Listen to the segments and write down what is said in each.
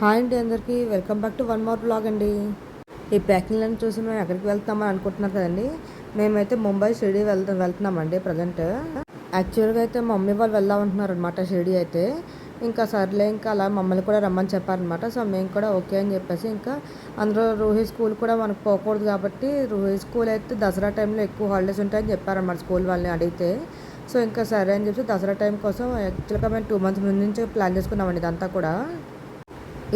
Hi అండి అందరికీ welcome back to one more blog అండి. ఈ ప్యాకింగ్లను చూసి మేము ఎక్కడికి వెళ్తామని అనుకుంటున్నాం కదండి. మేమైతే ముంబై షిరిడి వెళ్తున్నామండి ప్రజెంట్. యాక్చువల్గా అయితే మా మమ్మీ వాళ్ళు వెళ్దామంటున్నారు అనమాట షిరిడి అయితే. ఇంకా సర్లే ఇంకా అలా మమ్మల్ని కూడా రమ్మని చెప్పారనమాట. సో మేము కూడా ఓకే అని చెప్పేసి ఇంకా అందులో రూహీ స్కూల్ కూడా మనకు పోకూడదు కాబట్టి రూహీ స్కూల్ అయితే దసరా టైంలో ఎక్కువ హాలిడేస్ ఉంటాయని చెప్పారన్నమాట స్కూల్ వాళ్ళని అడిగితే. సో ఇంకా సరే అని చెప్పి దసరా టైం కోసం యాక్చువల్గా మేము 2 months ముందు నుంచి ప్లాన్ చేసుకున్నామండి ఇదంతా కూడా.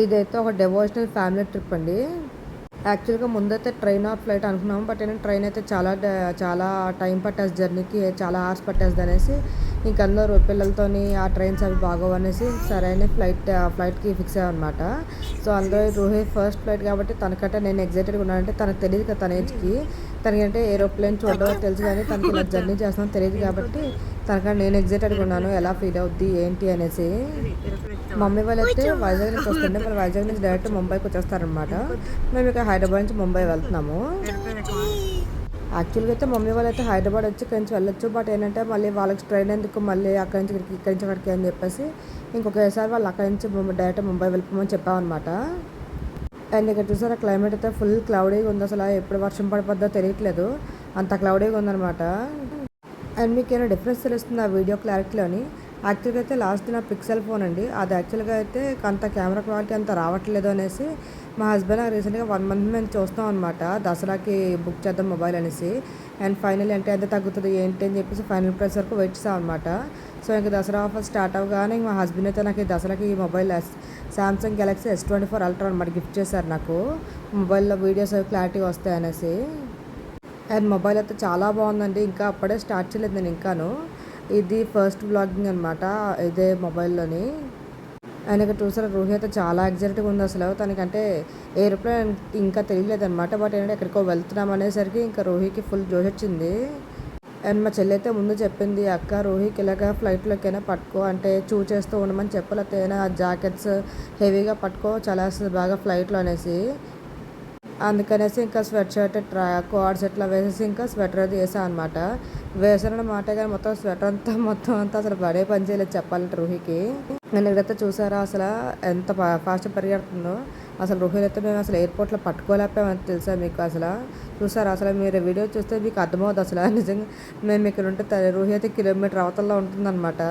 ఇదైతే ఒక డెవోషనల్ ఫ్యామిలీ ట్రిప్ అండి. యాక్చువల్గా ముందైతే ట్రైన్ ఆర్ ఫ్లైట్ అనుకున్నాము. బట్ ఏంటంటే ట్రైన్ అయితే చాలా టైం పట్టేసి జర్నీకి చాలా అవర్స్ పట్టేస్తుంది అనేసి ఇంక అందరూ పిల్లలతోని ఆ ట్రైన్స్ అవి బాగోవు అనేసి సరైన ఫ్లైట్కి ఫిక్స్ అయ్యామన్నమాట. సో అందులో రూహీ ఫస్ట్ ఫ్లైట్ కాబట్టి తనకంటే నేను ఎగ్జైటెడ్గా ఉన్నానంటే తనకు తెలియదు కదా తన ఏజ్కి. తనకంటే ఏరోప్లేన్ చూడడం తెలుసు కానీ తనకి ఇలా జర్నీ చేస్తామని తెలియదు కాబట్టి తనకంటే నేను ఎగ్జైటెడ్గా ఉన్నాను ఎలా ఫీల్ అవుద్ది ఏంటి అనేసి. మమ్మీ వాళ్ళు అయితే వైజాగ్ నుంచి వస్తుండే వాళ్ళు వైజాగ్ నుంచి డైరెక్ట్ ముంబైకి వచ్చేస్తారనమాట. మేము ఇక హైదరాబాద్ నుంచి ముంబై వెళ్తున్నాము. యాక్చువల్గా అయితే మమ్మీ వాళ్ళు అయితే హైదరాబాద్ వచ్చి ఇక్కడి నుంచి వెళ్ళొచ్చు. బట్ ఏంటంటే మళ్ళీ వాళ్ళకి ట్రైన్ ఎందుకు మళ్ళీ అక్కడి నుంచి ఇక్కడి నుంచి అక్కడికి అని చెప్పేసి ఇంకొకసారి వాళ్ళు అక్కడి నుంచి డైరెక్ట్ ముంబై వెళ్ళిపోమని చెప్పామన్నమాట. అండ్ ఇక్కడ చూసారా క్లైమేట్ అయితే ఫుల్ క్లౌడీగా ఉంది. అసలు ఎప్పుడు వర్షం పడిపోద్దో తెలియట్లేదు, అంత క్లౌడీగా ఉందన్నమాట. అండ్ మీకు ఏమైనా డిఫరెన్స్ తెలుస్తుంది ఆ వీడియో క్లారిటీలోని. యాక్చువల్గా అయితే లాస్ట్ నా పిక్సెల్ ఫోన్ అండి, అది యాక్చువల్గా అయితే అంత కెమెరా క్వాలిటీ అంత రావట్లేదు అనేసి మా హస్బెండ్ రీసెంట్గా 1 month మేము చూస్తాం అనమాట దసరాకి బుక్ చేద్దాం మొబైల్ అనేసి. అండ్ ఫైనల్ అంటే ఎంత తగ్గుతుంది ఏంటి అని చెప్పేసి ఫైనల్ ప్రైస్ వరకు వెయిట్ చేస్తాం అనమాట. సో ఇంకా దసరా ఆఫర్ స్టార్ట్ అవ్వగానే మా హస్బెండ్ అయితే నాకు ఈ దసరాకి ఈ mobile Samsung Galaxy S24 Ultra అనమాట గిఫ్ట్ చేశారు నాకు. మొబైల్లో వీడియోస్ క్లారిటీ వస్తాయి అనేసి. అండ్ మొబైల్ అయితే చాలా బాగుందండి, ఇంకా అప్పుడే స్టార్ట్ చేయలేదు నేను ఇంకాను. ఇది ఫస్ట్ బ్లాగింగ్ అనమాట ఇదే మొబైల్లోని. అండ్ ఇక్కడ చూసారా రూహీ అయితే చాలా ఎగ్జైటెడ్గా ఉంది అసలు. తనకంటే ఏరోప్లేన్ ఇంకా తెలియలేదు అనమాట. బట్ ఏంటంటే ఎక్కడికో వెళ్తున్నాం అనేసరికి ఇంకా రూహీకి ఫుల్ జోష్ వచ్చింది. అండ్ మా చెల్లి అయితే ముందు చెప్పింది, అక్క రూహీకి ఇలాగా ఫ్లైట్లోకైనా పట్టుకో అంటే చేస్తూ ఉండమని చెప్పలేకపోతే జాకెట్స్ హెవీగా పట్టుకో చాలా బాగా ఫ్లైట్లో అనేసి. అందుకనేసి ఇంకా స్వెట్ షర్ట్ కార్డ్స్ ఇట్లా వేసేసి ఇంకా స్వెటర్ అది వేసాను అనమాట. వేసానన్న మాట కానీ మొత్తం స్వెటర్ మొత్తం అంతా అసలు పడే పని చేయలేదు చెప్పాలంటే రూహీకి. నేను ఇక్కడైతే చూసారా అసలు ఎంత ఫాస్ట్గా పరిగెడుతుందో. అసలు రూహీని అయితే మేము అసలు ఎయిర్పోర్ట్లో పట్టుకోలేకపోయామని తెలుసా మీకు. అసలు చూసారా అసలు మీరు వీడియో చూస్తే మీకు అర్థమవుతుంది అసలు నిజంగా. మేము ఇక్కడ ఉంటే రూహీ అయితే కిలోమీటర్ అవతల్లో ఉంటుందన్నమాట.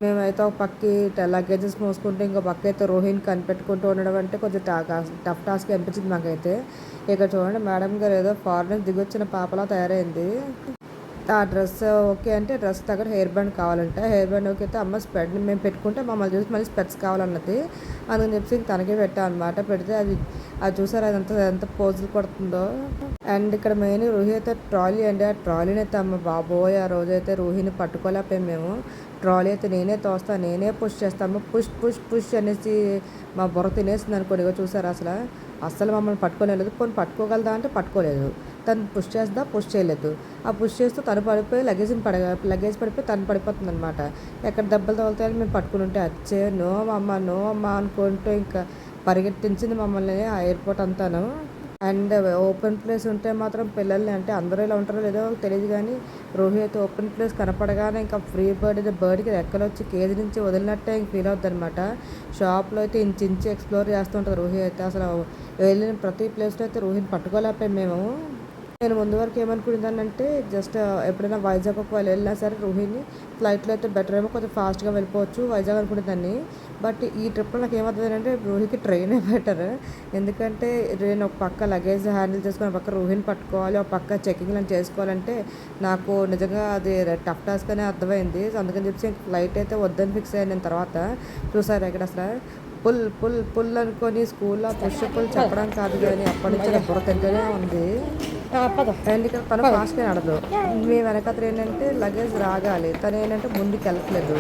మేమైతే ఒక పక్కకి లగేజెస్ మోసుకుంటే ఇంకో పక్క అయితే రోహిణి కనిపెట్టుకుంటూ ఉండడం అంటే కొంచెం టఫ్ టాస్క్ అనిపించింది మాకైతే. ఇక్కడ చూడండి మేడం గారు ఏదో ఫారెన్ దిగొచ్చిన పాపలా తయారైంది. ఆ డ్రెస్ ఓకే అంటే డ్రెస్ దగ్గర హెయిర్ బ్యాండ్ కావాలంటే హెయిర్ బ్యాండ్ ఓకే అయితే అమ్మ స్పెడ్ మేము పెట్టుకుంటే మమ్మల్ని చూసి మళ్ళీ స్పెట్స్ కావాలన్నది. అందుకని చెప్పి తనకే పెట్టాం అనమాట. పెడితే అది చూసారు అది ఎంత పోజులు కొడుతుందో. అండ్ ఇక్కడ మెయిన్ రూహీ అయితే ట్రాలీ అండి, ఆ ట్రాలీని అయితే అమ్మ బాబోయ్ ఆ రోజైతే రూహీని పట్టుకోలేకపోయాం మేము. ట్రాలీ అయితే నేనే తోస్తాను నేనే పుష్ చేస్తాము, పుష్ పుష్ పుష్ అనేసి మా బుర్ర తినేసింది అనుకోండి. ఇక చూసారు అసలు మమ్మల్ని పట్టుకోలేదు. కొన్ని పట్టుకోగలదా అంటే పట్టుకోలేదు. తను పుష్ చేయలేదు. ఆ పుష్ చేస్తూ తను పడిపోయి లగేజ్ పడిపోయి తను పడిపోతుంది అనమాట. ఎక్కడ దెబ్బలు తగులుతాయని మేము పట్టుకుని ఉంటే వచ్చే నో అమ్మ అనుకుంటూ ఇంకా పరిగెట్టించింది మమ్మల్ని ఆ ఎయిర్పోర్ట్ అంతాను. అండ్ ఓపెన్ ప్లేస్ ఉంటే మాత్రం పిల్లల్ని అంటే అందరూ ఇలా ఉంటారో లేదో తెలియదు కానీ రూహీ అయితే ఓపెన్ ప్లేస్ కనపడగానే ఇంకా ఫ్రీ బర్డ్కి రెక్కలు వచ్చి కేజీ నుంచి వదిలినట్టే ఇంక ఫీల్ అవుతుంది అనమాట. షాప్లో అయితే ఇంచి ఎక్స్ప్లోర్ చేస్తుంటుంది రూహీ అయితే. అసలు వెళ్ళిన ప్రతి ప్లేస్లో అయితే రూహీని పట్టుకోలేకపోయాం మేము. నేను ముందు వరకు ఏమనుకునేదానంటే జస్ట్ ఎప్పుడైనా వైజాగ్ ఒకవేళ వెళ్ళినా సరే రూహీని ఫ్లైట్లో అయితే బెటర్ ఏమో కొంచెం ఫాస్ట్గా వెళ్ళిపోవచ్చు వైజాగ్ అనుకునేదాన్ని. బట్ ఈ ట్రిప్లో నాకు ఏమవుతుందంటే రూహీకి ట్రైనే బెటర్. ఎందుకంటే నేను ఒక పక్క లగేజ్ హ్యాండిల్ చేసుకుని ఒక పక్క రూహీని పట్టుకోవాలి, ఒక పక్క చెకింగ్లను చేసుకోవాలంటే నాకు నిజంగా అది టఫ్ టాస్క్ అనే అర్థమైంది. అందుకని చెప్పి ఫ్లైట్ అయితే వద్దని ఫిక్స్ అయ్యాను నేను. తర్వాత చూసారు ఇక్కడ అసలు పుల్ అనుకొని స్కూల్లో పుల్ చెప్పడం కాదు కానీ అప్పటి నుంచి బుర్ర తింటూనే ఉంది. అండ్ ఇక్కడ తను ఫాస్ట్గా నడదు. మీ వెనకత్ర ఏంటంటే లగేజ్ రాగాలి, తను ఏంటంటే ముందుకు వెళ్ళట్లేదు.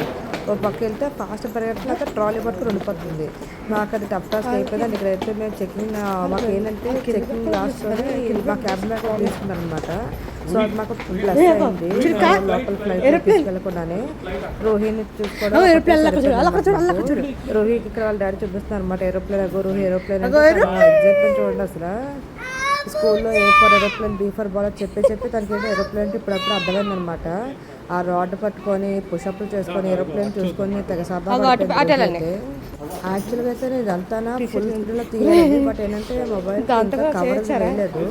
ఒక పక్క వెళ్తే ఫాస్ట్ పరిగెట్టలేక ట్రాలీ పట్టుకుని ఉండిపోతుంది. మాకు అది టఫ్ టాస్క్ అయిపోయింది. ఇక్కడైతే మేము చెకింగ్ మాకు ఏంటంటే చెకింగ్ లాస్ట్లోనే మా క్యాబ్ బ్యాగ్ తీసుకున్నాను అనమాట. సో అది మాకు ప్లస్ అయింది. లోపల ఫ్లైట్ తీసుకెళ్ళకుండానే రోహిణి చూసుకోవడం. రోహికి ఇక్కడ వాళ్ళ డాడీ చూపిస్తున్నారు అనమాట ఏరోప్లేన్ రూహీ ఏరోప్లేన్ ఎగ్జైట్మెంట్ చూడండి అసలు. స్కూల్లో A for aeroplane, B for ball చెప్పి చెప్పి తనకి ఏంటో ఏరోప్లేన్ అంటే ఇప్పుడప్పుడు అర్థమైందనమాట. ఆ రాడ్ పట్టుకొని పుషప్లు చేసుకొని ఏరోప్లేన్ చూసుకొని తెగ సరదా పడిపోయింది అయితే. యాక్చువల్గా అయితే నేను ఇదంతా ఫుల్ స్క్రీన్లో తీయలేదు. బట్ ఏంటంటే మొబైల్ ఇంకా కవర్ వేయలేదు.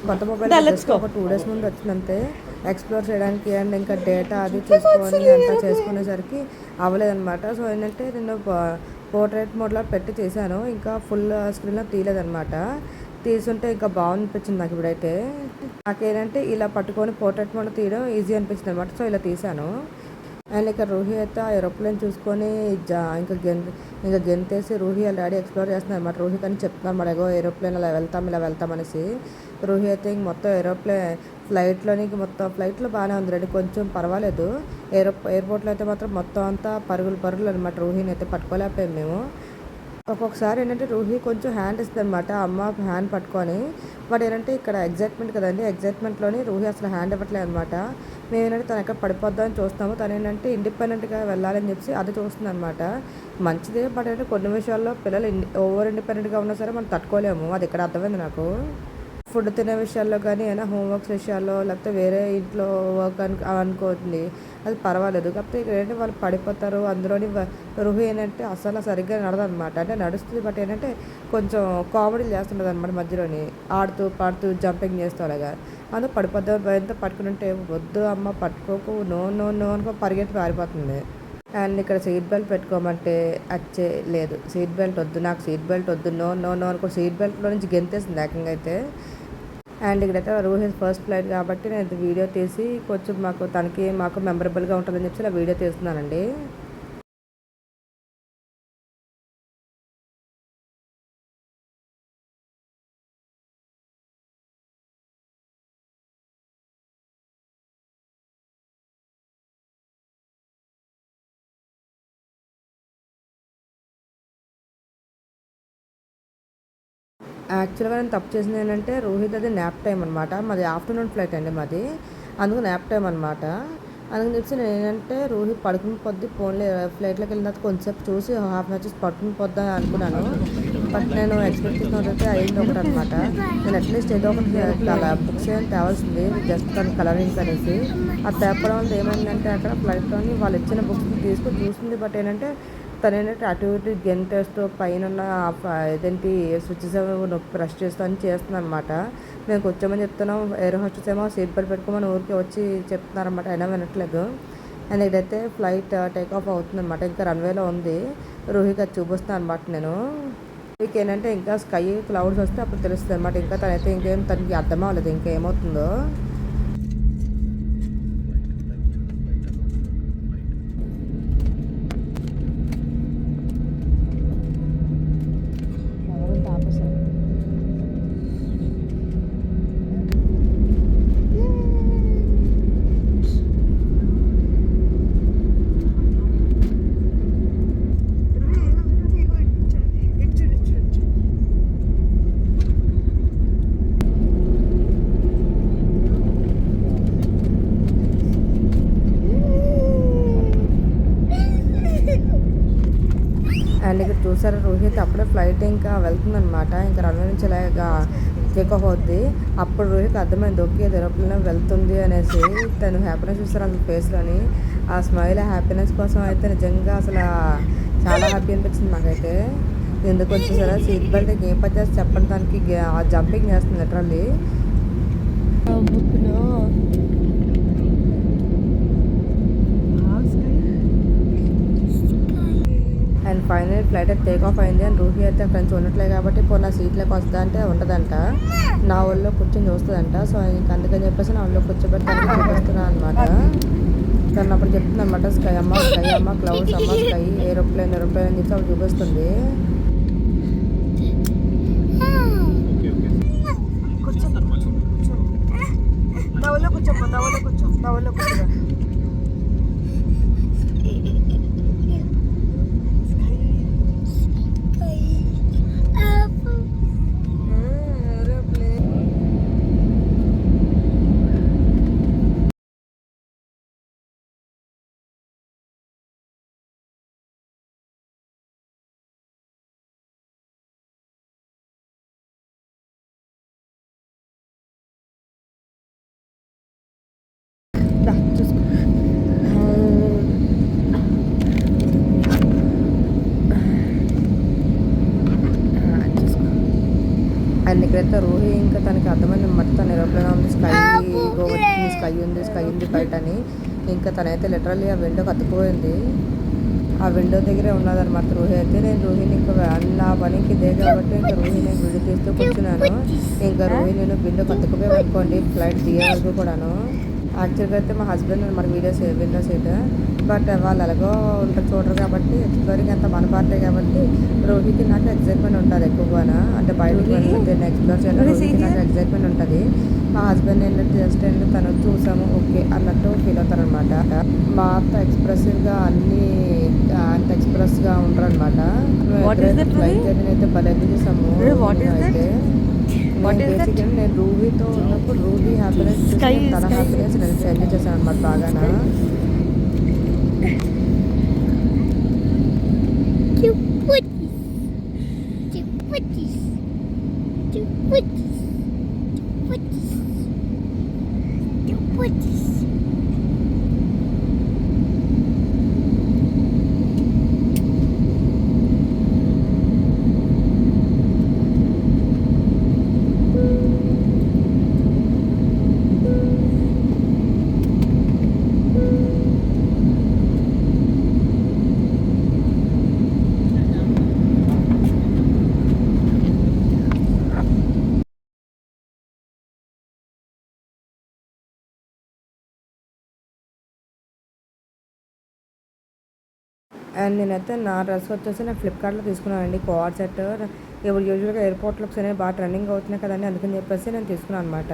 కొత్త మొబైల్ జస్ట్ ఒక 2 days ముందు వచ్చిందంతే. ఎక్స్ప్లోర్ చేయడానికి అండ్ ఇంకా డేటా అది చూసుకొని అంతా చేసుకునేసరికి అవ్వలేదన్నమాట. సో ఏంటంటే నేను పోర్ట్రేట్ మోడ్లో పెట్టి తీసాను. ఇంకా ఫుల్ స్క్రీన్లో తీయలేదన్నమాట. తీసుంటే ఇంకా బాగుంది నాకు ఇప్పుడైతే. నాకేంటంటే ఇలా పట్టుకొని పోర్ట్రేట్ మోడ్లో తీయడం ఈజీ అనిపించింది అనమాట. సో ఇలా తీసాను. అండ్ ఇక్కడ రూహి అయితే ఆ ఏరోప్లేన్ చూసుకొని ఇంకా గెంతేసి రూహి వాళ్ళ డాడీ ఎక్స్ప్లోర్ చేస్తున్నారు అనమాట. రూహి కానీ చెప్తున్నారు మరి ఎగో ఏరోప్లేన్ ఇలా వెళ్తాం అనేసి. రూహి అయితే ఇంక మొత్తం ఫ్లైట్లోని మొత్తం ఫ్లైట్లో బాగానే ఉంది రెడీ, కొంచెం పర్వాలేదు. ఎయిర్పోర్ట్లో అయితే మాత్రం మొత్తం అంతా పరుగులు అనమాట. రూహిని అయితే పట్టుకోలేకపోయాం మేము. ఒక్కొక్కసారి ఏంటంటే రూహి కొంచెం హ్యాండ్ ఇస్తుంది అనమాట అమ్మ హ్యాండ్ పట్టుకొని. బట్ ఏంటంటే ఇక్కడ ఎగ్జైట్మెంట్ కదండి, ఎగ్జైట్మెంట్లోని రూహి అసలు హ్యాండ్ ఇవ్వట్లేదు అనమాట. మేము ఏంటంటే తను ఎక్కడ పడిపోద్దామని చూస్తాము, తను ఏంటంటే ఇండిపెండెంట్గా వెళ్ళాలని చెప్పి అది చూస్తుంది అనమాట. మంచిదే, బట్ అంటే కొన్ని విషయాల్లో పిల్లలు ఓవర్ ఇండిపెండెంట్గా ఉన్నా సరే మనం తట్టుకోలేము. అది ఇక్కడ అర్థమైంది నాకు. ఫుడ్ తినే విషయాల్లో కానీ ఏమైనా హోంవర్క్స్ విషయాల్లో లేకపోతే వేరే ఇంట్లో వర్క్ అనుకోండి, అది పర్వాలేదు. కాకపోతే ఇక్కడ ఏంటంటే వాళ్ళు పడిపోతారు. అందులోని రుహి ఏంటంటే అసలు సరిగ్గా నడదనమాట. అంటే నడుస్తుంది, బట్ ఏంటంటే కొంచెం కామెడీలు చేస్తుంటుంది అనమాట మధ్యలోని, ఆడుతూ పాడుతూ జంపింగ్ చేస్తూ అలాగా. అందులో పడిపోద్దాం భయంతో పట్టుకుని ఉంటే వద్దు అమ్మ పట్టుకోకు, నో నో నో అనుకో పరిగెత్తి పారిపోతుంది. అండ్ ఇక్కడ సీట్ బెల్ట్ పెట్టుకోమంటే అచ్చే లేదు, సీట్ బెల్ట్ వద్దు, నాకు సీట్ బెల్ట్ వద్దు, నో నో నో అనుకో సీట్ బెల్ట్లో నుంచి గెంతేసింది ఏకంగా అయితే. అండ్ ఇక్కడైతే రూహి ఫస్ట్ ఫ్లైట్ కాబట్టి నేను వీడియో తీసి కొంచెం మాకు మెమరబుల్గా ఉంటుందని చెప్పి ఇలా వీడియో తీస్తున్నానండి. యాక్చువల్గా నేను తప్పు చేసింది ఏంటంటే రోహిత్ అది న్యాప్ టైం అనమాట. మాది ఆఫ్టర్నూన్ ఫ్లైట్ అండి మాది, అందుకు న్యాప్ టైం అనమాట. అందుకని చెప్పి నేను ఏంటంటే రోహిత్ పడుకుని పొద్దు ఫోన్లో ఫ్లైట్లోకి వెళ్ళిన తర్వాత కొంచెంసేపు చూసి హాఫ్ అన్ అవర్ చూసి పడుకుని పొద్దా అనుకున్నాను. బట్ నేను ఎక్స్పెక్ట్ చేసినట్టయితే అయింది ఒకటి అనమాట. నేను అట్లీస్ట్ ఏదో ఒకటి అలా బుక్స్ ఏమైనా తేవాల్సింది, జస్ట్ తను కలరింగ్ అనేసి. అది తేపడం వల్ల ఏమైందంటే అక్కడ ఫ్లైట్లోని వాళ్ళు ఇచ్చిన బుక్స్ తీసుకొని చూసింది. బట్ ఏంటంటే తను ఏంటంటే అటు ఇటు గెంటేస్తూ పైన ఇదేంటి స్విచ్చెస్ నొప్పి ప్రెస్ చేస్తూ అని చేస్తుంది అనమాట. మేము కూర్చోమని చెప్తున్నాం, ఎయిర్ హోస్టెస్ ఏమో సీట్ బెల్ట్ పెట్టుకోమని ఊరికి వచ్చి చెప్తున్నారన్నమాట, అయినా వినట్లేదు. అండ్ ఇదైతే ఫ్లైట్ టేక్ ఆఫ్ అవుతుందన్నమాట. ఇంకా రన్వేలో ఉంది. రూహికి అది చూపిస్తాను అనమాట నేను. మీకు ఏంటంటే ఇంకా స్కై క్లౌడ్స్ వస్తే అప్పుడు తెలుస్తుంది అనమాట. ఇంకా తనైతే తనకి అర్థం అవ్వలేదు ఇంకేమవుతుందో. అండ్ ఇక్కడ చూసారా రోహిత్ అప్పుడే ఫ్లైట్ ఇంకా వెళ్తుందనమాట. ఇంకా రన్వే నుంచి ఇలాగా టేక్ ఆఫ్ అవుద్ది. అప్పుడు రోహిత్ అర్థమైంది ఓకే ఏరోప్లేన్ వెళ్తుంది అనేసి. తను హ్యాపీనెస్ చూస్తారు అసలు ఫేస్లోని, ఆ స్మైల్ హ్యాపీనెస్ కోసం అయితే నిజంగా అసలు చాలా హ్యాపీ అనిపించింది నాకైతే. ఎందుకు వచ్చేసారా సీట్ బెల్ట్ ఏం పని చేస్తే చెప్పండి, దానికి జంపింగ్ చేస్తుంది లిటరల్లీ. అండ్ ఫైనల్ ఫ్లైట్ అయితే టేక్ ఆఫ్ అయింది. అండ్ రూహి అయితే అక్కడ నుంచి ఉండట్లేదు కాబట్టి నా సీట్లోకి వస్తుందా అంటే ఉండదంట, నా ఒళ్ళో కూర్చొని చూస్తుందంట. సో ఇంక అందుకని చెప్పేసి నా ఒళ్ళో కూర్చోబెట్టడానికి చూపిస్తున్నాను అనమాట. తను అప్పుడు చెప్తుంది అనమాట స్కై అమ్మ క్లౌడ్స్ అమ్మ స్కై ఏరోప్లేన్ అని చెప్పి అప్పుడు చూపిస్తుంది. కూర్చో చూసుకో. అండ్ ఇక్కడైతే రోహి ఇంకా తనకి అర్థమైంది అనమాట. తను ఏరోప్లేన్ ఉంది, స్కై వచ్చింది, స్కై ఉంది బయట అని. ఇంకా తనైతే లిటరల్లీ ఆ విండోకి అతుక్కుపోయింది. ఆ విండో దగ్గరే ఉన్నదన్నమాట రోహి అయితే. నేను రోహిని ఇంకా నా పనికి ఇదే కాబట్టి ఇంకా రోహిని వీడియో తీస్తూ కూర్చున్నాను. ఇంకా రోహి నేను విండోకి అతుక్కుపోయి అనుకోండి ఫ్లైట్ దిగే వరకు కూడాను. యాక్చువల్గా అయితే మా హస్బెండ్ మరి విండో సీట్, బట్ వాళ్ళు ఎలాగో ఉంటారు చూడరు కాబట్టి ఎక్స్ప్లోరింగ్ అంతా మన పార్టీ కాబట్టి రోహికి నాకు ఎగ్జైట్మెంట్ ఉంటుంది ఎక్కువగా. అంటే బయటకు వెళ్ళి ఎక్స్ప్లోర్ చేయాలి రోహికి నాకు ఎగ్జైట్మెంట్ ఉంటుంది. మా హస్బెండ్ ఏంటంటే జస్ట్ ఏంటంటే తను చూసాము ఓకే అన్నట్టు ఫీల్ అవుతారనమాట. మా అత్త ఎక్స్ప్రెసివ్గా అన్నీ అంత ఎక్స్ప్రెస్గా ఉంటారు అనమాట. ఫ్లైట్ జర్నీ అయితే భలే ఎంజాయ్ చేసాము. అయితే నేను రూబీతో ఉన్నప్పుడు రూబీ హ్యాపీనెస్ తన హ్యాపీనెస్ నేను ఎంజాయ్ చేశాను అనమాట బాగా. అండ్ నేనైతే నా డ్రెస్ వచ్చేసి నేను ఫ్లిప్కార్ట్లో తీసుకున్నానండి, కోఆర్ సెట్. ఇప్పుడు యూజువల్గా ఎయిర్పోర్ట్లో అనేవి బాగా ట్రెండింగ్ అవుతున్నాయి కదండి, అందుకని చెప్పేసి నేను తీసుకున్నాను అనమాట.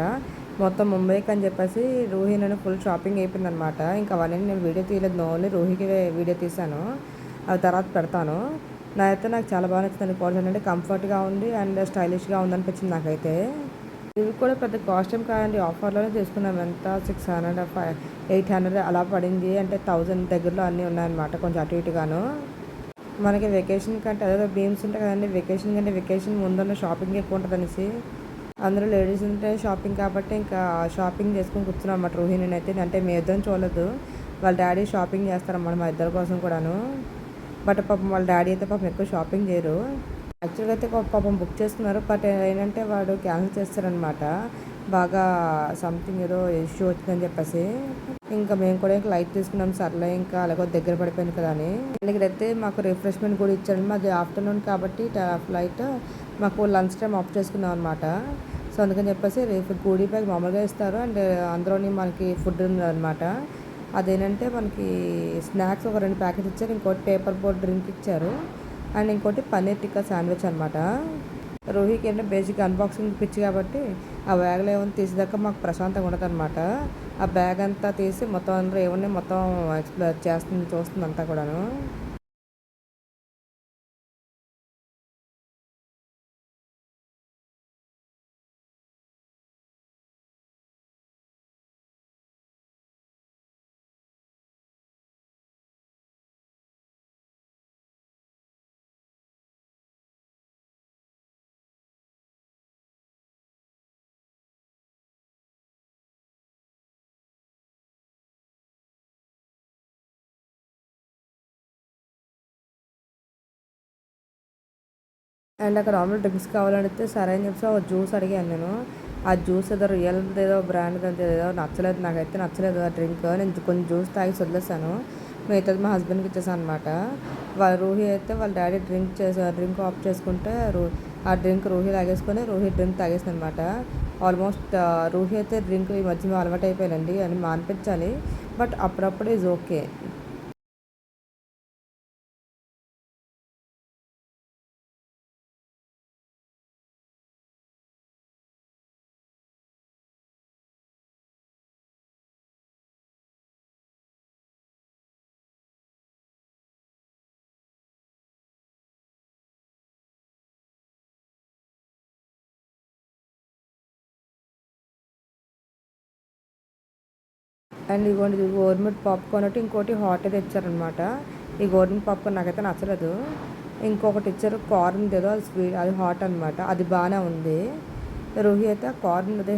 మొత్తం ముంబైకి అని చెప్పేసి రూహి నేను ఫుల్ షాపింగ్ అయిపోయింది అనమాట. ఇంకా అవన్నీ నేను వీడియో తీయలేదు, ఓన్లీ రూహికి వీడియో తీసాను. అవి తర్వాత పెడతాను. నాకు చాలా బాగా నచ్చింది కోఆర్ సెట్. అంటే కంఫర్ట్గా ఉంది అండ్ స్టైలిష్గా ఉందనిపించింది నాకైతే. ఇవి కూడా పెద్ద కాస్ట్ ఏం కాదండి, ఆఫర్లోనే తీసుకున్నాం. ఎంత 600 800 అలా పడింది. అంటే 1000 దగ్గరలో అన్నీ ఉన్నాయన్నమాట, కొంచెం అటు ఇటుగాను. మనకి వెకేషన్ కంటే అదే బీమ్స్ ఉంటాయి కదండి, వెకేషన్ కంటే వెకేషన్ ముందున్న షాపింగ్ ఎక్కువ ఉంటుంది అనేసి అందరూ లేడీస్ ఉంటే షాపింగ్ కాబట్టి ఇంకా షాపింగ్ చేసుకొని కూర్చున్నాం అన్నమాట రోహిణి అయితే. అంటే మేము ఇద్దరం చూడలేదు, వాళ్ళ డాడీ షాపింగ్ చేస్తారన్నమాట మా ఇద్దరి కోసం కూడాను. బట్ పాపం వాళ్ళ డాడీ అయితే పాపం ఎక్కువ షాపింగ్ చేయరు. యాక్చువల్గా అయితే పాపం బుక్ చేసుకున్నారు, బట్ ఏంటంటే వాడు క్యాన్సిల్ చేస్తారనమాట. బాగా సంథింగ్ ఏదో ఇష్యూ వచ్చిందని చెప్పేసి ఇంకా మేము కూడా ఇంకా లైట్ తీసుకున్నాం, సర్లే ఇంకా అలాగో దగ్గర పడిపోయింది కదా అని. ఇక్కడైతే మాకు రిఫ్రెష్మెంట్ కూడా ఇచ్చారు. మాది ఆఫ్టర్నూన్ కాబట్టి ఫ్లైట్ మాకు లంచ్ టైం ఆఫ్ చేసుకున్నాం అనమాట. సో అందుకని చెప్పేసి గూడీ బ్యాగ్ మామూలుగా ఇస్తారు అండ్ అందులోని మనకి ఫుడ్ ఉందన్నమాట. అదేంటంటే మనకి స్నాక్స్ ఒక 2 ప్యాకెట్స్ ఇచ్చారు, ఇంకోటి పేపర్ బోట్ డ్రింక్ ఇచ్చారు అండ్ ఇంకోటి పన్నీర్ టిక్కా శాండ్విచ్ అనమాట. రోహికి అంటే బేసిక్ అన్బాక్సింగ్ పిచ్చి కాబట్టి ఆ బ్యాగ్లో ఏమైనా తీసేదాకా మాకు ప్రశాంతంగా ఉండదు అనమాట. ఆ బ్యాగ్ అంతా తీసి మొత్తం అందరూ ఏమన్నా మొత్తం ఎక్స్ప్లోర్ చూస్తుంది అంతా కూడాను. అండ్ అక్కడ నార్మల్ డ్రింక్స్ కావాలంటే సరే అని చెప్పి ఒక జ్యూస్ అడిగాను నేను. ఆ జ్యూస్ ఏదో రియల్ ఏదో బ్రాండ్ ఏదో నచ్చలేదు, నాకైతే నచ్చలేదు ఆ డ్రింక్. నేను కొంచెం జ్యూస్ తాగి వదిలేసాను, మిగతాది మా హస్బెండ్కి ఇచ్చేసాను అనమాట. రూహి అయితే వాళ్ళ డాడీ డ్రింక్ ఆఫ్ చేసుకుంటే ఆ డ్రింక్ రూహి తాగేసుకొని రూహి డ్రింక్ తాగేసింది అనమాట. ఆల్మోస్ట్ రూహి అయితే డ్రింక్ ఈ మధ్య అలవాటు అయిపోయానండి అని మానిపించాలి, బట్ అప్పుడప్పుడు ఈజ్ ఓకే. అండ్ ఇదిగోండి గవర్నమెంట్ పాప్కార్న్ ఒకటి ఇంకోటి హాట్ అయితే ఇచ్చారనమాట. ఈ గవర్నమెంట్ పాప్కార్న్ నాకైతే నచ్చలేదు. ఇంకొకటి ఇచ్చారు కార్న్ ఏదో అది స్వీట్, అది హాట్ అనమాట, అది బాగానే ఉంది. రూహి అయితే కార్న్ అది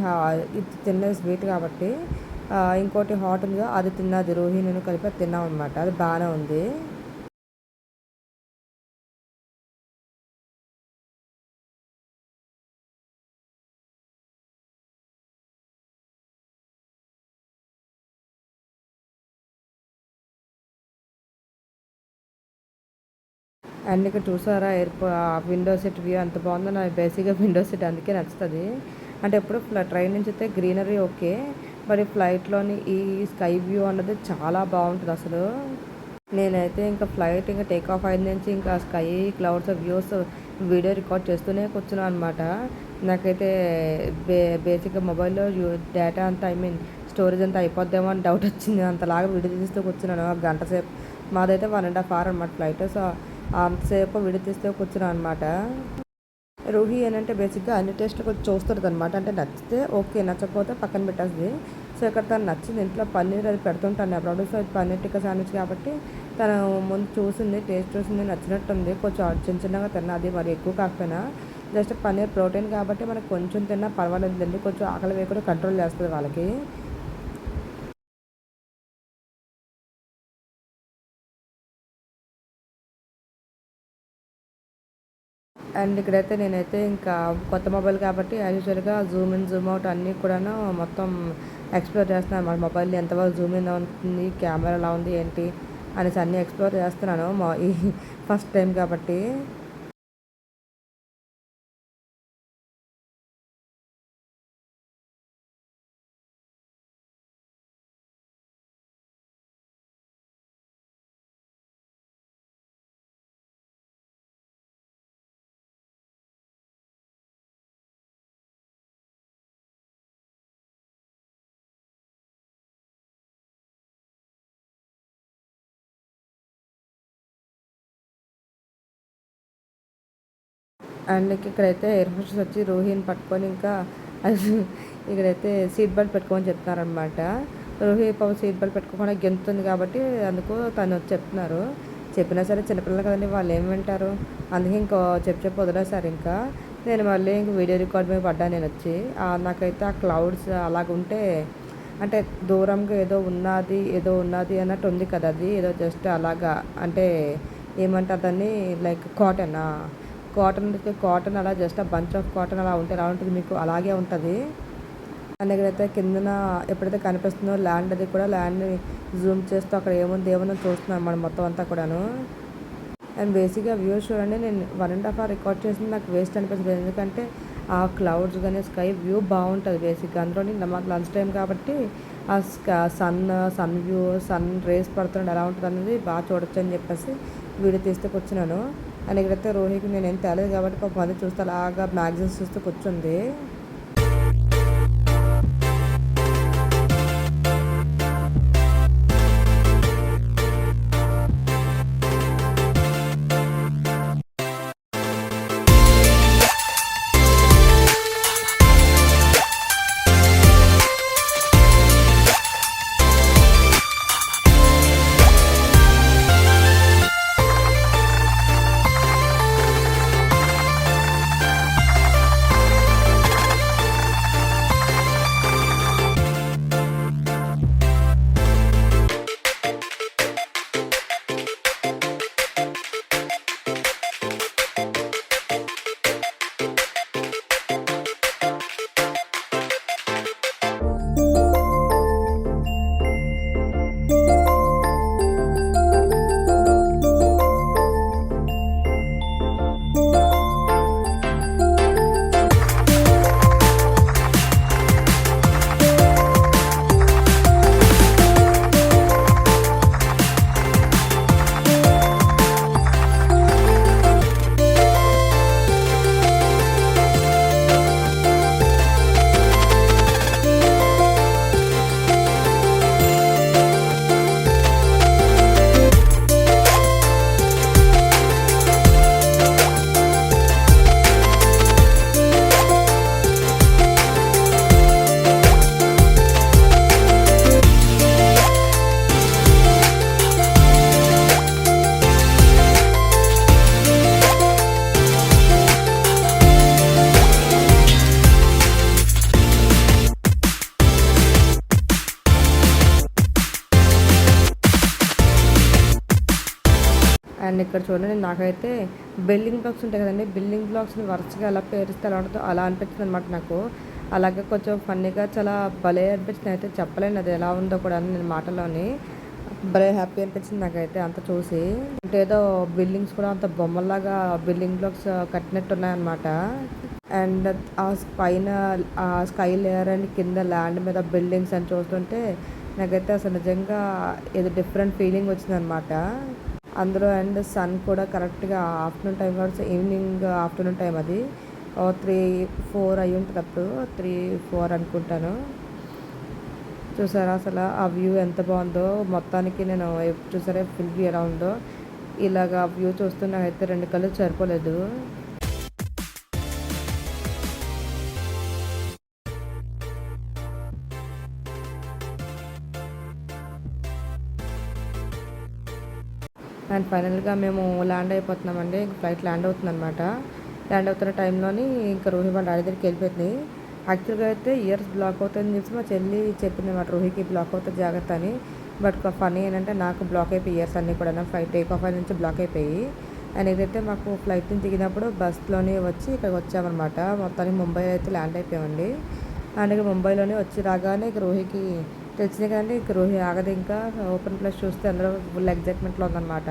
ఇది తిన్నది స్వీట్ కాబట్టి ఇంకోటి హాట్ ఉందిగా అది తిన్నది, రోహి నేను కలిపి తిన్నాం అనమాట. అది బాగానే ఉంది. అండ్ ఇక్కడ చూసారా విండో సీట్ వ్యూ ఎంత బాగుందో. నాకు బేసిక్గా విండో సీట్ అందుకే నచ్చుతుంది. అంటే ఎప్పుడు ట్రైన్ నుంచి అయితే గ్రీనరీ ఓకే, మరి ఫ్లైట్లోని ఈ స్కై వ్యూ అన్నది చాలా బాగుంటుంది అసలు. నేనైతే ఇంకా ఫ్లైట్ ఇంకా టేక్ ఆఫ్ అయిన నుంచి ఇంకా sky clouds views video record చేస్తూనే కూర్చున్నాను అనమాట. నాకైతే బేసిక్గా మొబైల్లో డేటా అంతా స్టోరేజ్ అంతా అయిపోద్దేమో అని డౌట్ వచ్చింది. అంతలాగా వీడియో తీస్తూ కూర్చున్నాను ఒక గంట సేపు. మాదైతే 1.5 hour అనమాట ఫ్లైట్. సో అంతసేపు వీడియో తీస్తూ కూర్చున్నాను అనమాట. రోహి ఏంటంటే బేసిక్గా అన్ని టేస్ట్లు కొంచెం చూస్తుంది అనమాట. అంటే నచ్చితే ఓకే, నచ్చకపోతే పక్కన పెట్టేస్తుంది. సో ఇక్కడ తను నచ్చింది, ఇంట్లో పన్నీర్ అది పెడుతుంటాను అప్పుడు. సో పన్నీర్ టిక్కా శాండ్విచ్ కాబట్టి తను ముందు చూసింది, టేస్ట్ చూసింది, నచ్చినట్టుంది. కొంచెం చిన్న చిన్నగా తిన్నది, మరి ఎక్కువ కాకపోయినా. జస్ట్ పన్నీర్ ప్రోటీన్ కాబట్టి మనకు కొంచెం తిన్నా పర్వాలేదండి. కొంచెం ఆకలి వేయకుండా కంట్రోల్ చేస్తుంది వాళ్ళకి. అండ్ ఇక్కడైతే నేనైతే ఇంకా కొత్త మొబైల్ కాబట్టి యూజువల్గా జూమ్ ఇన్ జూమ్ అవుట్ అన్నీ కూడాను మొత్తం ఎక్స్ప్లోర్ చేస్తున్నాను. మన మొబైల్ని ఎంతవరకు జూమ్ ఇన్ అవుతుంది, కెమెరా ఎలా ఉంది ఏంటి అనేసి అన్నీ ఎక్స్ప్లోర్ చేస్తున్నాను ఈ ఫస్ట్ టైం కాబట్టి. అండ్ ఇక్కడైతే ఎయిర్ హోస్టెస్ వచ్చి రోహిని పట్టుకొని ఇంకా ఇక్కడైతే సీట్ బెల్ట్ పెట్టుకోమని చెప్తున్నారనమాట. రోహి పాపం సీట్ బెల్ట్ పెట్టుకోకుండా గెంతుంది కాబట్టి అందుకు తను వచ్చి చెప్తున్నారు. చెప్పినా సరే చిన్నపిల్లలు కదండి, వాళ్ళు ఏం వింటారు. అందుకే ఇంకో చెప్పి వదిలేసారు. ఇంకా నేను మళ్ళీ ఇంక వీడియో రికార్డ్ మీద పడ్డాను నేను వచ్చి. నాకైతే ఆ క్లౌడ్స్ అలాగుంటే అంటే దూరంగా ఏదో ఉన్నది అన్నట్టు ఉంది కదా. అది ఏదో జస్ట్ అలాగా అంటే ఏమంటారు దాన్ని, లైక్ కాటన్ అలా జస్ట్ ఆ బంచ్ ఆఫ్ కాటన్ అలా ఉంటే ఎలా ఉంటుంది మీకు, అలాగే ఉంటుంది. అండ్ ఇక్కడైతే కిందన ఎప్పుడైతే కనిపిస్తుందో ల్యాండ్, అది కూడా ల్యాండ్ని జూమ్ చేస్తూ అక్కడ ఏముందో చూస్తున్నాను మనం మొత్తం అంతా కూడాను. అండ్ బేసిక్గా వ్యూస్ చూడండి, నేను 1.5 hour రికార్డ్ చేసింది నాకు వేస్ట్ అనిపిస్తుంది. ఎందుకంటే ఆ క్లౌడ్స్ కానీ స్కై వ్యూ బాగుంటుంది బేసిక్గా. అందులోని మాకు లంచ్ టైం కాబట్టి ఆ సన్ వ్యూ, సన్ రేస్ పడుతుండే ఎలా ఉంటుంది అనేది బాగా చూడొచ్చు అని చెప్పేసి వీడియో తీస్తే కూర్చున్నాను. అండ్ ఇక్కడైతే రోహికి నేనేం తేలేదు కాబట్టి పాప మళ్ళీ చూస్తే అలాగా మ్యాగజైన్స్ చూస్తూ కూర్చుంది. అండ్ ఇక్కడ చూడండి నాకైతే బిల్డింగ్ బ్లాక్స్ ఉంటాయి కదండి, బిల్డింగ్ బ్లాక్స్ని వరుసగా ఎలా పేరిస్తే ఎలా ఉంటుందో అలా అనిపించింది అనమాట నాకు. అలాగే కొంచెం ఫన్నీగా చాలా భలే అనిపించింది, అయితే చెప్పలేను అది ఎలా ఉందో కూడా నేను మాటలోని. భలే హ్యాపీ అనిపించింది నాకైతే అంత చూసి. అంటే ఏదో బిల్డింగ్స్ కూడా అంత బొమ్మల్లాగా బిల్డింగ్ బ్లాక్స్ కట్టినట్టు ఉన్నాయన్నమాట. అండ్ ఆ పైన ఆ స్కై లేయర్ అండ్ కింద ల్యాండ్ మీద బిల్డింగ్స్ అని చూస్తుంటే నాకైతే అసలు నిజంగా ఏదో డిఫరెంట్ ఫీలింగ్ వచ్చిందనమాట అందులో. అండ్ సన్ కూడా కరెక్ట్గా ఆఫ్టర్నూన్ టైం కాబట్టి ఈవినింగ్ ఆఫ్టర్నూన్ టైం అది 3-4 అయ్యి ఉంటుంది అప్పుడు, 3-4 అనుకుంటాను. చూసారా అసలు ఆ వ్యూ ఎంత బాగుందో. మొత్తానికి నేను చూసారా ఫుల్ వ్యూ ఎలా ఉందో. ఇలాగా వ్యూ చూస్తూ నాకైతే 2 కళ్ళు సరిపోలేదు. అండ్ ఫైనల్గా మేము ల్యాండ్ అయిపోతున్నామండి, ఫ్లైట్ ల్యాండ్ అవుతుందన్నమాట. ల్యాండ్ అవుతున్న టైంలోని ఇంకా రోహి వాళ్ళ డాడీ దగ్గరికి వెళ్ళిపోయింది. యాక్చువల్గా అయితే ఇయర్స్ బ్లాక్ అవుతుందని చెప్పి మా చెల్లి చెప్పింది అనమాట, రోహికి బ్లాక్ అవుతుంది జాగ్రత్త అని. బట్ ఫనీ ఏంటంటే నాకు బ్లాక్ అయిపోయి ఇయర్స్ అన్నీ కూడా ఫ్లైట్ టేక్ ఆఫ్ నుంచి బ్లాక్ అయిపోయి. అండ్ ఏదైతే మాకు ఫ్లైట్ నుంచి దిగినప్పుడు బస్లోనే వచ్చి ఇక్కడికి వచ్చామన్నమాట. మొత్తానికి ముంబై అయితే ల్యాండ్ అయిపోయామండి. అండ్ ఇక ముంబైలోనే వచ్చి రాగానే ఇక రోహికి తెలిసింది కదండి, ఇక రోహి ఆగదు. ఇంకా ఓపెన్ ప్లేస్ చూస్తే అందరూ ఫుల్ ఎగ్జైట్మెంట్లో ఉందన్నమాట.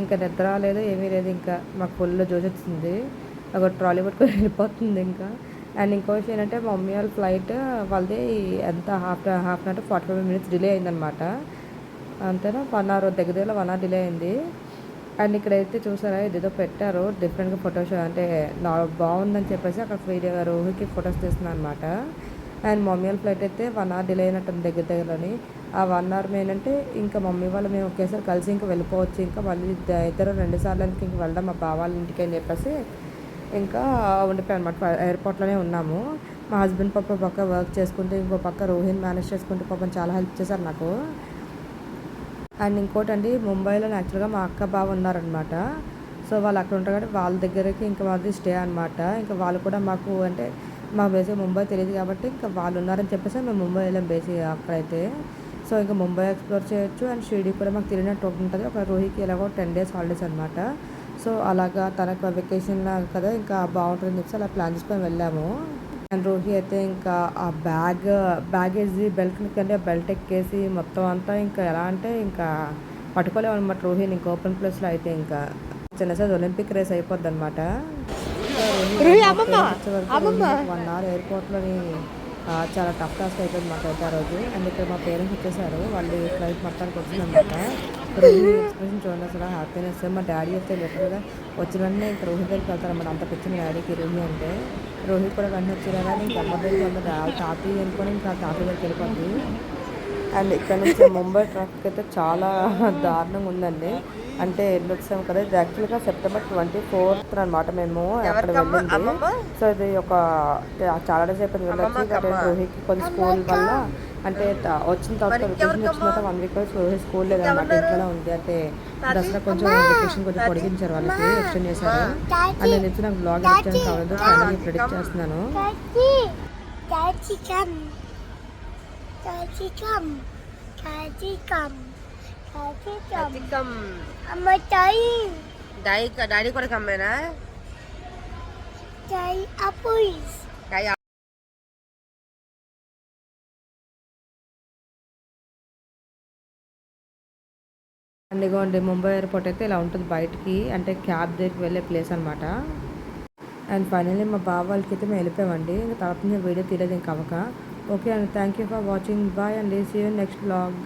ఇంకా నిద్ర లేదు ఏమీ లేదు, ఇంకా మాకు ఫుల్ జోష్ వచ్చింది. ఒక ట్రాలీ పట్టుకొని వెళ్ళిపోతుంది ఇంకా. అండ్ ఇంకో విషయం ఏంటంటే మా మమ్మీ వాళ్ళ ఫ్లైట్ వాళ్ళది ఎంత half an hour 45 minutes delay అయిందనమాట. అంతేనా 1 hour దగ్గర 1 hour డిలే అయింది. అండ్ ఇక్కడైతే చూసారా ఇదేదో పెట్టారు డిఫరెంట్గా ఫొటోస్, అంటే బాగుందని చెప్పేసి అక్కడ వీడియో రోహికి ఫొటోస్ తీస్తున్నాను అనమాట. అండ్ మమ్మీ వాళ్ళ ఫ్లైట్ అయితే 1 hour డిలే అయినట్టుంది దగ్గరలోని. ఆ 1 hour ఏంటంటే ఇంకా మమ్మీ వాళ్ళు మేము ఒకేసారి కలిసి ఇంకా వెళ్ళిపోవచ్చు, ఇంకా మళ్ళీ ఇద్దరు 2 సార్లు ఇంక వెళ్దాం మా బావ వాళ్ళ ఇంటికి అని చెప్పేసి ఇంకా ఉండిపోయాం అనమాట. ఎయిర్పోర్ట్లోనే ఉన్నాము. మా హస్బెండ్ పక్క వర్క్ చేసుకుంటూ ఇంకో పక్క రోహిని మేనేజ్ చేసుకుంటూ పాపం చాలా హెల్ప్ చేశారు నాకు. అండ్ ఇంకోటి అండి, ముంబైలో యాక్చువల్గా మా అక్క బావ ఉన్నారనమాట. సో వాళ్ళు అక్కడ ఉంటారు కాబట్టి వాళ్ళ దగ్గరికి ఇంకా మాది స్టే అనమాట. ఇంకా వాళ్ళు కూడా మాకు అంటే మా బేసి ముంబై తెలియదు కాబట్టి ఇంకా వాళ్ళు ఉన్నారని చెప్పేసి మేము ముంబై వెళ్ళాం బేసి అక్కడైతే. సో ఇంకా ముంబై ఎక్స్ప్లోర్ చేయొచ్చు. అండ్ షిరిడి కూడా మాకు తిరిగినట్టు ఉంటుంది. ఒక రోహికి ఎలాగో 10 days హాలిడేస్ అనమాట. సో అలాగా తనకు వెకేషన్ కదా ఇంకా బాగుంటుందని చెప్పి అలా ప్లాన్ చేసుకొని వెళ్ళాము. అండ్ రోహి అయితే ఇంకా ఆ బ్యాగేజ్ బెల్ట్ కంటే ఆ బెల్ట్ ఎక్కేసి మొత్తం అంతా ఇంకా ఎలా అంటే ఇంకా పట్టుకోలేము అనమాట రోహిని. ఇంకా ఓపెన్ ప్లేస్లో అయితే ఇంకా చిన్న సైజ్ ఒలింపిక్ రేస్ అయిపోద్ది అనమాట. 1 hour ఎయిర్పోర్ట్లోని చాలా టఫ్ టాస్క్ అయిపోయింది మాకు అయితే ఆ రోజు. అండ్ ఇక్కడ మా పేరెంట్స్ వచ్చేసారు, వాళ్ళు ఫ్లైట్ మొత్తానికి వచ్చిందనమాట. రోహి ఎక్స్ప్రెషన్ చూడండి అసలు హ్యాపీనెస్. మా డాడీ అయితే లిటరల్గా వచ్చిన వెంటనే ఇంకా రోహి దగ్గరికి వెళ్తారన్నమాట, అంత పిచ్చిన డాడీకి రోహి అంటే. రోహి కూడా వెంటనే వచ్చినా కానీ ఇంకా అమ్మ దగ్గరికి వెళ్తారు, తాతయ్య అనుకొని ఇంకా తాతయ్య దగ్గరికి వెళ్ళిపోతుంది. అండ్ ఇక్కడ నుంచి ముంబై ట్రాఫిక్ అయితే చాలా దారుణంగా ఉందండి. అంటే వెళ్ళొచ్చాము కదా, ఇది యాక్చువల్గా September 24th అనమాట మేము అక్కడ వెళ్ళింది. సో ఇది ఒక చాలా డేస్ అయిపోయింది వెళ్ళొచ్చి. బట్ రోహికి కొంచెం స్కూల్ వల్ల అంటే వచ్చిన తర్వాత వెకేషన్ వచ్చిన తర్వాత 1 week రోహి స్కూల్ లేదన్నమాట, ఇంట్లోనే ఉంది. అంటే దసరా కొంచెం వెకేషన్ కొంచెం పొడిగించారు, వాళ్ళకి ఎక్స్టెండ్ చేశారు. అండ్ నేను చెప్పి నాకు బ్లాగ్ ఎక్స్టెండ్ కావద్దు కానీ ప్రిడిక్ట్ చేస్తున్నాను. డాడీ కూడా కమ్మేనా అండ్ ఇగోండి ముంబై ఎయిర్పోర్ట్ అయితే ఇలా ఉంటుంది బయటికి, అంటే క్యాబ్ దగ్గరికి వెళ్ళే ప్లేస్ అనమాట. అండ్ ఫైనల్లీ మా బావ వాళ్ళకి అయితే మేము వెళ్ళిపోయామండి. ఇంకా తర్వాత నేను వీడియో తీయలేదు ఇంకా అవ్వక. Okay and thank you for watching. Bye and see you next blog.